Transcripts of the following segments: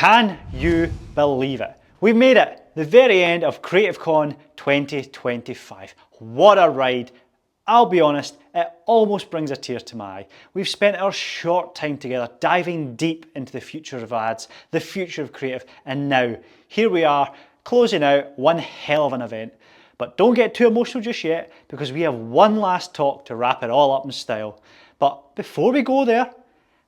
Can you believe it? We've made it, the very end of CreativeCon 2025. What a ride. I'll be honest, it almost brings a tear to my eye. We've spent our short time together diving deep into the future of ads, the future of creative, and now here we are closing out one hell of an event. But don't get too emotional just yet, because we have one last talk to wrap it all up in style. But before we go there,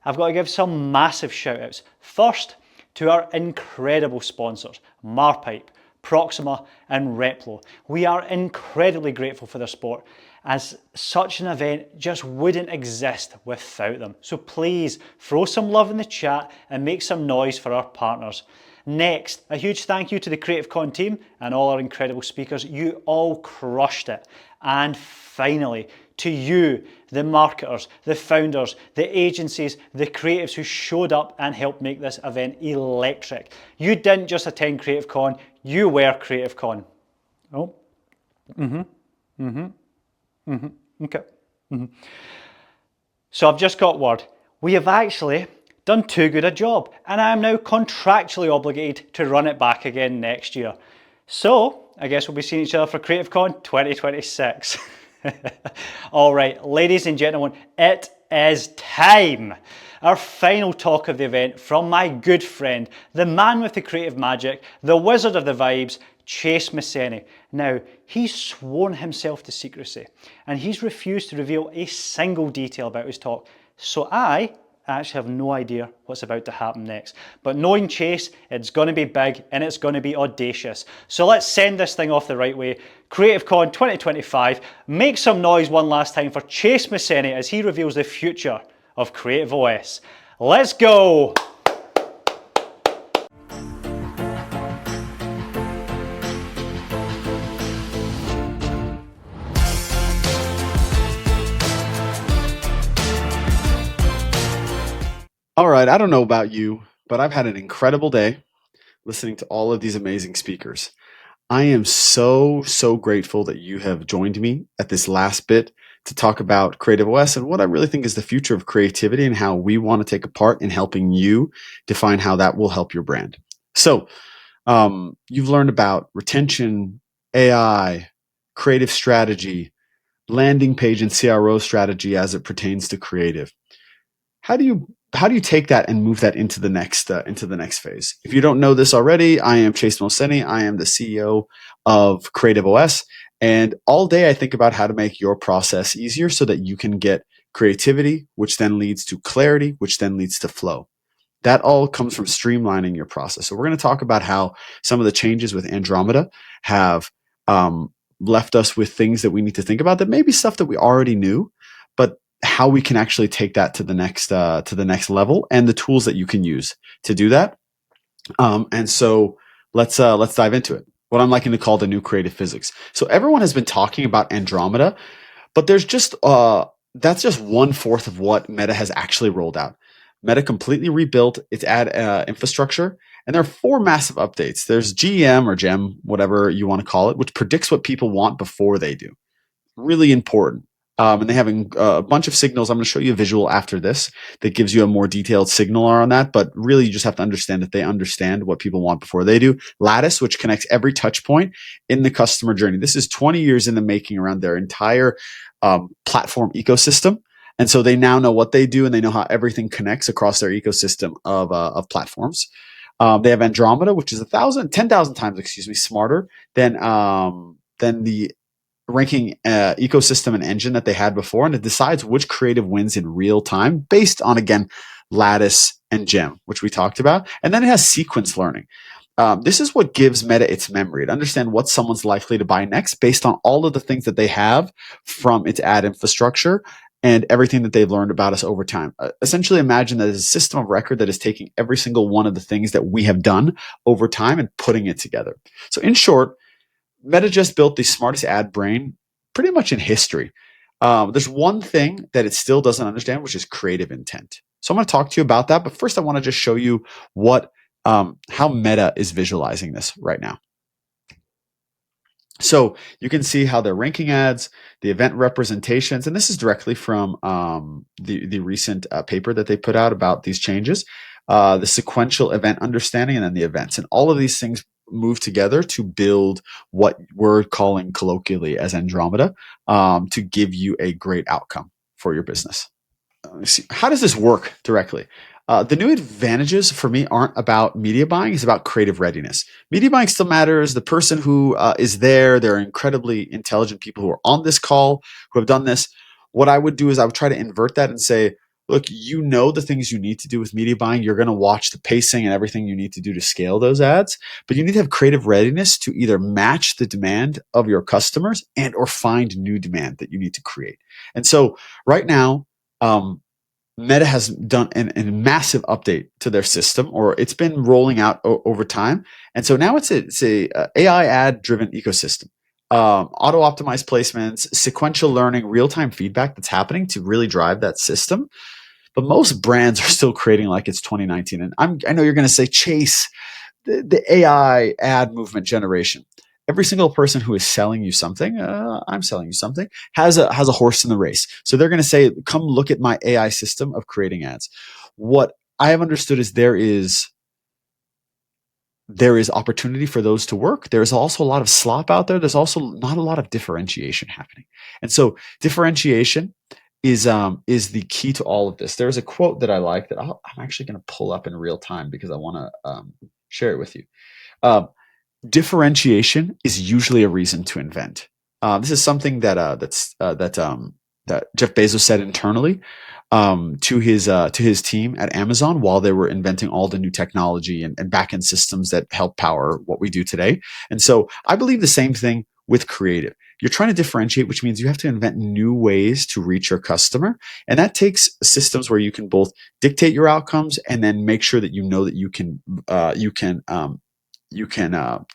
I've got to give some massive shout outs. First, to our incredible sponsors, Marpipe, Proxima and Replo. We are incredibly grateful for their support, as such an event just wouldn't exist without them. So please throw some love in the chat and make some noise for our partners. Next, a huge thank you to the CreativeCon team and all our incredible speakers. You all crushed it. And finally, to you, the marketers, the founders, the agencies, the creatives who showed up and helped make this event electric. You didn't just attend CreativeCon, you were CreativeCon. Oh, okay. So I've just got word. We have actually done too good a job, and I am now contractually obligated to run it back again next year. So I guess we'll be seeing each other for CreativeCon 2026. All right, ladies and gentlemen, it is time. Our final talk of the event from my good friend, the man with the creative magic, the wizard of the vibes, Chase Mohseni. Now, he's sworn himself to secrecy, and he's refused to reveal a single detail about his talk. So I actually have no idea what's about to happen next. But knowing Chase, it's going to be big and it's going to be audacious. So let's send this thing off the right way. CreativeCon 2025, make some noise one last time for Chase Mohseni as he reveals the future of Creative OS. Let's go! All right, I don't know about you, but I've had an incredible day listening to all of these amazing speakers. I am so grateful that you have joined me at this last bit to talk about Creative OS and what I really think is the future of creativity and how we want to take a part in helping you define how that will help your brand. So you've learned about retention, AI, creative strategy, landing page and CRO strategy as it pertains to creative. How do you take that and move that into the next phase? If you don't know this already, I am Chase Mohseni. I am the CEO of Creative OS, and all day I think about how to make your process easier so that you can get creativity, which then leads to clarity, which then leads to flow. That all comes from streamlining your process. So we're going to talk about how some of the changes with Andromeda have left us with things that we need to think about that may be stuff that we already knew, but how we can actually take that to the next level and the tools that you can use to do that. And so let's dive into it. What I'm liking to call the new creative physics. So everyone has been talking about Andromeda, but there's just that's just 1/4 of what Meta has actually rolled out. Meta completely rebuilt its ad infrastructure, and there are 4 massive updates. There's GEM or GEM, whatever you want to call it, which predicts what people want before they do. Really important. And they have a bunch of signals. I'm going to show you a visual after this that gives you a more detailed signal on that. But really, you just have to understand that they understand what people want before they do. Lattice, which connects every touch point in the customer journey. This is 20 years in the making around their entire platform ecosystem. And so they now know what they do and they know how everything connects across their ecosystem of platforms. They have Andromeda, which is 10,000 times, smarter than the ranking ecosystem and engine that they had before, and it decides which creative wins in real time based on, again, Lattice and Gem, which we talked about. And then it has sequence learning. This is what gives Meta its memory. It understands what someone's likely to buy next based on all of the things that they have from its ad infrastructure and everything that they've learned about us over time. Essentially, imagine that it's a system of record that is taking every single one of the things that we have done over time and putting it together. So in short, Meta just built the smartest ad brain pretty much in history. There's one thing that it still doesn't understand, which is creative intent. So I'm going to talk to you about that. But first, I want to just show you how Meta is visualizing this right now. So you can see how they're ranking ads, the event representations, and this is directly from the recent paper that they put out about these changes. the sequential event understanding, and then the events. And all of these things move together to build what we're calling colloquially as Andromeda, to give you a great outcome for your business. Let me see. How does this work directly? The new advantages for me aren't about media buying. It's about creative readiness. Media buying still matters. The person who is there, they're incredibly intelligent people who are on this call, who have done this. What I would do is I would try to invert that and say, look, you know the things you need to do with media buying. You're going to watch the pacing and everything you need to do to scale those ads, but you need to have creative readiness to either match the demand of your customers and or find new demand that you need to create. And so right now, um, Meta has done a massive update to their system, or it's been rolling out over time, and so now it's a AI ad driven ecosystem, auto optimized placements, sequential learning, real time feedback that's happening to really drive that system. But most brands are still creating like it's 2019, and I know you're going to say, Chase, the AI ad movement generation. Every single person who is selling you something, I'm selling you something, has a horse in the race. So they're going to say, "Come look at my AI system of creating ads." What I have understood is there is opportunity for those to work. There's also a lot of slop out there. There's also not a lot of differentiation happening, and so differentiation is the key to all of this. There's a quote that I like that I'm actually going to pull up in real time because I want to share it with you. Uh, Differentiation is usually a reason to invent. This is something that Jeff Bezos said internally to his team at Amazon while they were inventing all the new technology and backend systems that help power what we do today. And so I believe the same thing with creative. You're trying to differentiate, which means you have to invent new ways to reach your customer, and that takes systems where you can both dictate your outcomes and then make sure that you know that you can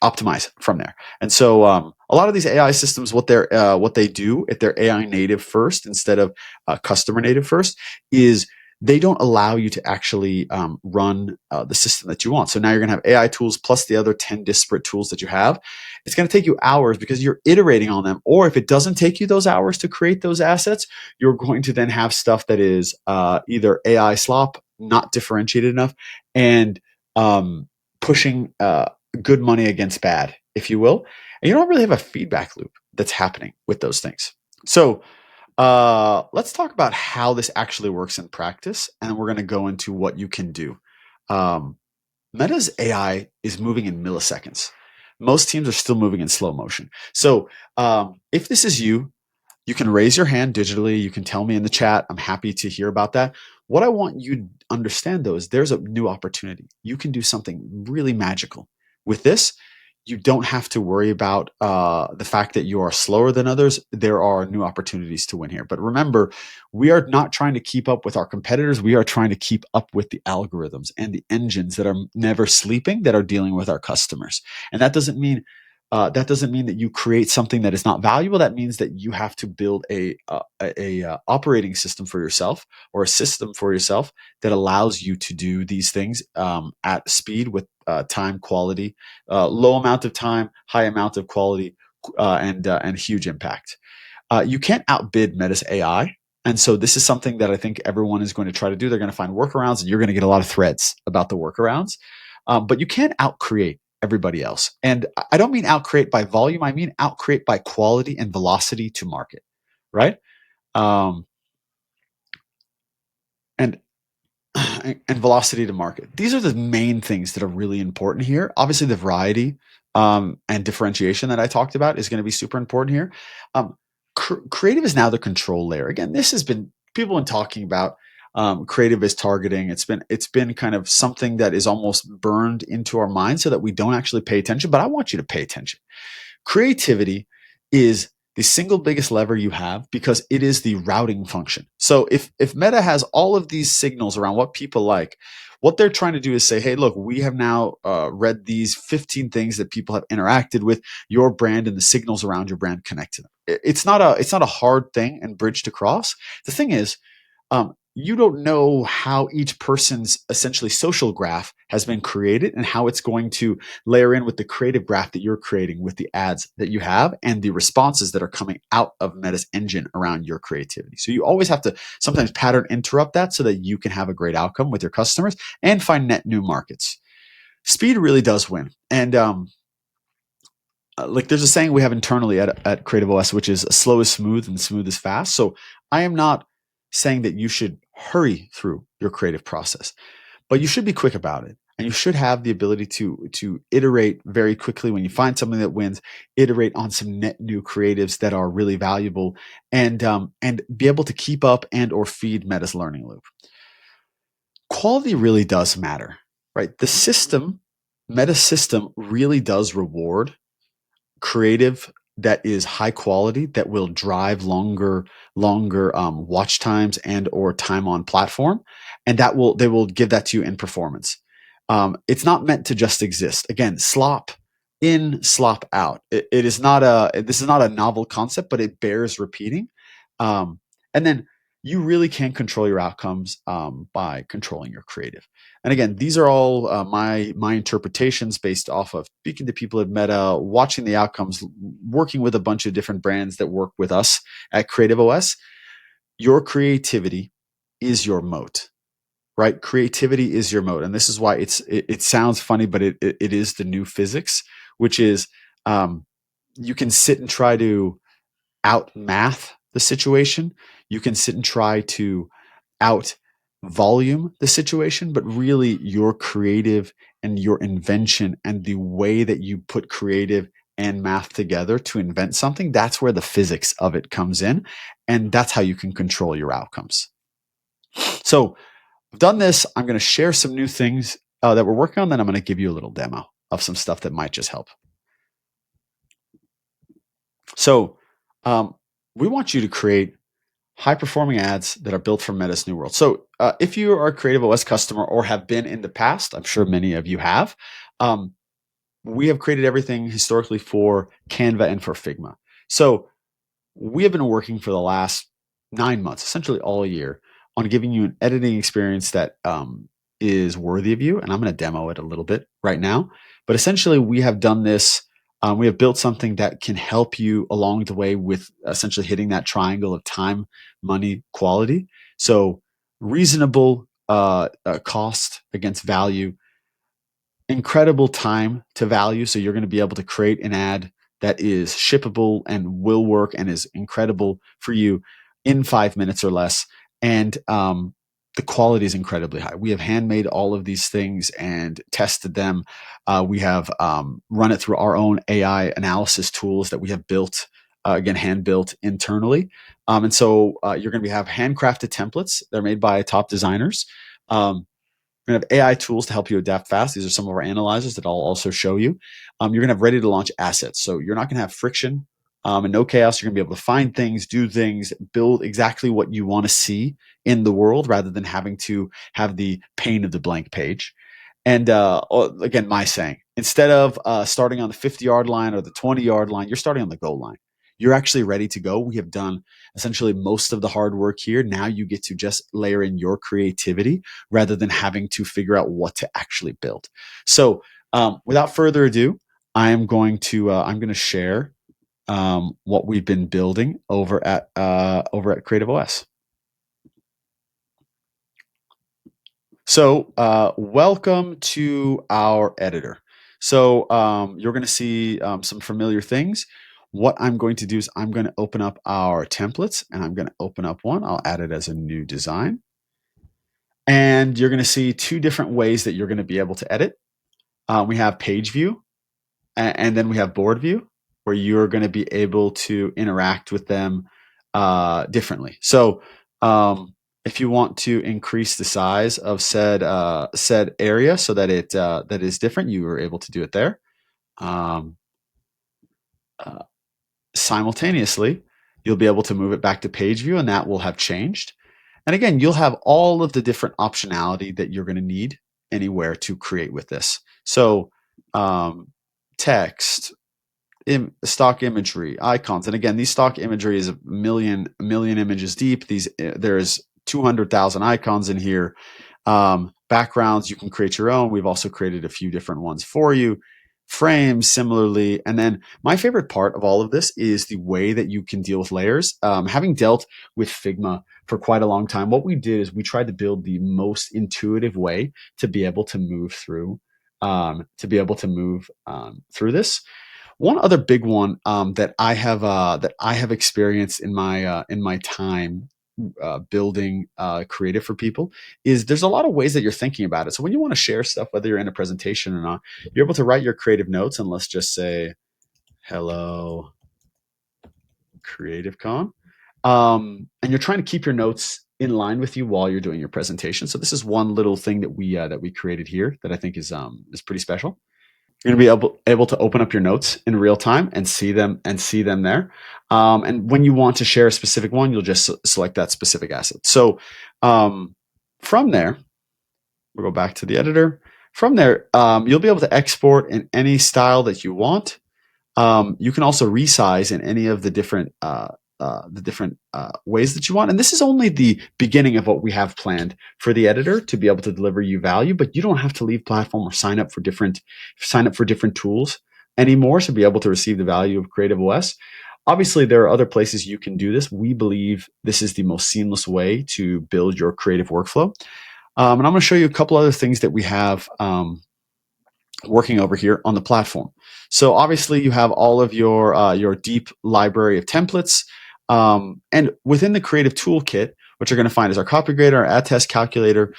optimize from there. And so a lot of these AI systems, what they do, if they're AI native first instead of customer native first, is they don't allow you to actually run the system that you want. So now you're going to have AI tools plus the other 10 disparate tools that you have. It's going to take you hours because you're iterating on them. Or if it doesn't take you those hours to create those assets, you're going to then have stuff that is either AI slop, not differentiated enough, and pushing good money against bad, if you will. And you don't really have a feedback loop that's happening with those things. So let's talk about how this actually works in practice, and we're going to go into what you can do. Um, Meta's AI is moving in milliseconds. Most teams are still moving in slow motion. So if this is you, you can raise your hand digitally. You can tell me in the chat. I'm happy to hear about that. What I want you to understand, though, is there's a new opportunity. You can do something really magical. With this, you don't have to worry about the fact that you are slower than others. There are new opportunities to win here. But remember, we are not trying to keep up with our competitors. We are trying to keep up with the algorithms and the engines that are never sleeping, that are dealing with our customers. And that doesn't mean that you create something that is not valuable. That means that you have to build a operating system for yourself, or a system for yourself that allows you to do these things at speed with time, quality, low amount of time, high amount of quality, and huge impact. You can't outbid Meta's AI. And so this is something that I think everyone is going to try to do. They're going to find workarounds, and you're going to get a lot of threads about the workarounds. But you can't outcreate everybody else. And I don't mean outcreate by volume. I mean outcreate by quality and velocity to market, right? Um, and and velocity to market. These are the main things that are really important here. Obviously, the variety and differentiation that I talked about is going to be super important here. Um, Creative is now the control layer. Again, this has been people have been talking about creative as targeting. It's been kind of something that is almost burned into our minds so that we don't actually pay attention. But I want you to pay attention. Creativity is the single biggest lever you have because it is the routing function. So if Meta has all of these signals around what people like, what they're trying to do is say, hey, look, we have now read these 15 things that people have interacted with your brand, and the signals around your brand connect to them. It's not a hard thing and bridge to cross. The thing is, you don't know how each person's essentially social graph has been created and how it's going to layer in with the creative graph that you're creating with the ads that you have and the responses that are coming out of Meta's engine around your creativity. So you always have to sometimes pattern interrupt that so that you can have a great outcome with your customers and find net new markets. Speed really does win. And like there's a saying we have internally at Creative OS, which is slow is smooth and smooth is fast. So I am not saying that you should hurry through your creative process, but you should be quick about it. And you should have the ability to iterate very quickly when you find something that wins, iterate on some net new creatives that are really valuable, and be able to keep up and or feed Meta's learning loop. Quality really does matter, right? The system, Meta system really does reward creative that is high quality that will drive longer watch times and or time on platform, and they will give that to you in performance. It's not meant to just exist. Again, slop in, slop out. It is not a this is not a novel concept, but it bears repeating. And then you really can control your outcomes by controlling your creative. And again, these are all my interpretations based off of speaking to people at Meta, watching the outcomes, working with a bunch of different brands that work with us at Creative OS. Your creativity is your moat, right? Creativity is your moat, and this is why it sounds funny, but it is the new physics, which is you can sit and try to out math the situation. You can sit and try to out volume the situation, but really your creative and your invention and the way that you put creative and math together to invent something, that's where the physics of it comes in. And that's how you can control your outcomes. So I've done this. I'm going to share some new things that we're working on. Then I'm going to give you a little demo of some stuff that might just help. So we want you to create high performing ads that are built for Meta's new world. So if you are a Creative OS customer or have been in the past, I'm sure many of you have, we have created everything historically for Canva and for Figma. So we have been working for the last 9 months, essentially all year, on giving you an editing experience that is worthy of you. And I'm going to demo it a little bit right now. But essentially, we have done this. We have built something that can help you along the way with essentially hitting that triangle of time, money, quality. So reasonable cost against value, incredible time to value. So you're going to be able to create an ad that is shippable and will work and is incredible for you in 5 minutes or less. And the quality is incredibly high. We have handmade all of these things and tested them. We have run it through our own AI analysis tools that we have built, again, hand built internally. And so you're going to have handcrafted templates. They're made by top designers. We're going to have AI tools to help you adapt fast. These are some of our analyzers that I'll also show you. You're going to have ready to launch assets. So you're not going to have friction and no chaos. You're going to be able to find things, do things, build exactly what you want to see in the world rather than having to have the pain of the blank page. And again, my saying, instead of starting on the 50-yard line or the 20-yard line, you're starting on the goal line. You're actually ready to go. We have done essentially most of the hard work here. Now you get to just layer in your creativity rather than having to figure out what to actually build. So without further ado, I'm going to share what we've been building over at Creative OS. So welcome to our editor. So you're going to see some familiar things. What I'm going to do is I'm going to open up our templates and I'm going to open up one. I'll add it as a new design. And you're going to see two different ways that you're going to be able to edit. We have page view and then we have board view where you're going to be able to interact with them differently. So if you want to increase the size of said area so that it that is different, you are able to do it there. Simultaneously, you'll be able to move it back to page view and that will have changed. And again, you'll have all of the different optionality that you're going to need anywhere to create with this. So text, stock imagery, icons. And again, these stock imagery is a million images deep. There is 200,000 icons in here. Backgrounds, you can create your own. We've also created a few different ones for you. Frames, similarly. And then my favorite part of all of this is the way that you can deal with layers. Having dealt with Figma for quite a long time, what we did is we tried to build the most intuitive way to be able to move through, through this. One other big one that I have experienced in my time building creative for people is there's a lot of ways that you're thinking about it. So when you want to share stuff, whether you're in a presentation or not, you're able to write your creative notes, and let's just say, "Hello, Creative Con," and you're trying to keep your notes in line with you while you're doing your presentation. So this is one little thing that we created here that I think is pretty special. You're going to be able to open up your notes in real time and see them there. And when you want to share a specific one, you'll just select that specific asset. So from there, we'll go back to the editor. From there, you'll be able to export in any style that you want. You can also resize in any of the different ways that you want. And this is only the beginning of what we have planned for the editor to be able to deliver you value, but you don't have to leave platform or sign up for different tools anymore to be able to receive the value of Creative OS. Obviously, there are other places you can do this. We believe this is the most seamless way to build your creative workflow. And I'm going to show you a couple other things that we have working over here on the platform. So obviously you have all of your deep library of templates. And within the creative toolkit, what you're going to find is our copy grader, our ad test calculator.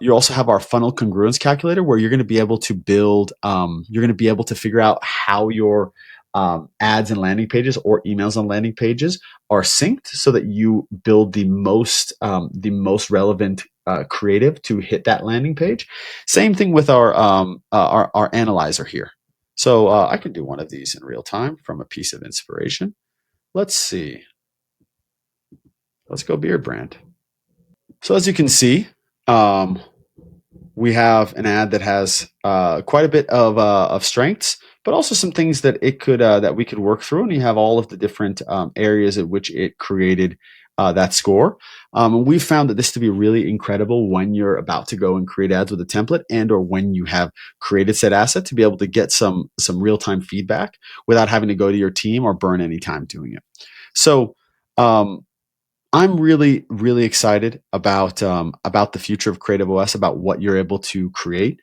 You also have our funnel congruence calculator, where you're going to be able to build, you're going to be able to figure out how your ads and landing pages or emails on landing pages are synced so that you build the most relevant creative to hit that landing page. Same thing with our analyzer here. So I can do one of these in real time from a piece of inspiration. Let's see. Let's go beard brand. So as you can see, we have an ad that has quite a bit of strengths, but also some things that it could that we could work through. And you have all of the different areas at which it created that score. And we've found that this to be really incredible when you're about to go and create ads with a template, and or when you have created said asset, to be able to get some real-time feedback without having to go to your team or burn any time doing it. So I'm really, really excited about the future of Creative OS, about what you're able to create.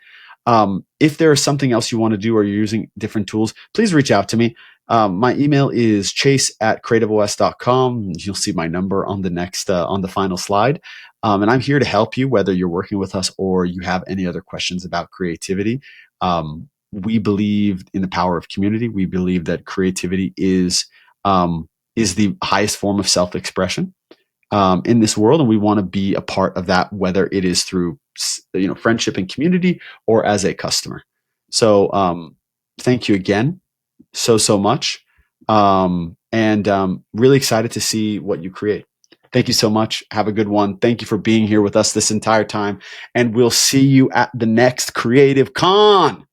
If there's something else you want to do, or you're using different tools, please reach out to me. My email is chase@creativeos.com. You'll see my number on the final slide. And I'm here to help you, whether you're working with us or you have any other questions about creativity. We believe in the power of community. We believe that creativity is the highest form of self-expression in this world, and we want to be a part of that, whether it is through friendship and community or as a customer. So thank you again so much, and really excited to see what you create. Thank you so much. Have a good one. Thank you for being here with us this entire time, and we'll see you at the next Creative Con.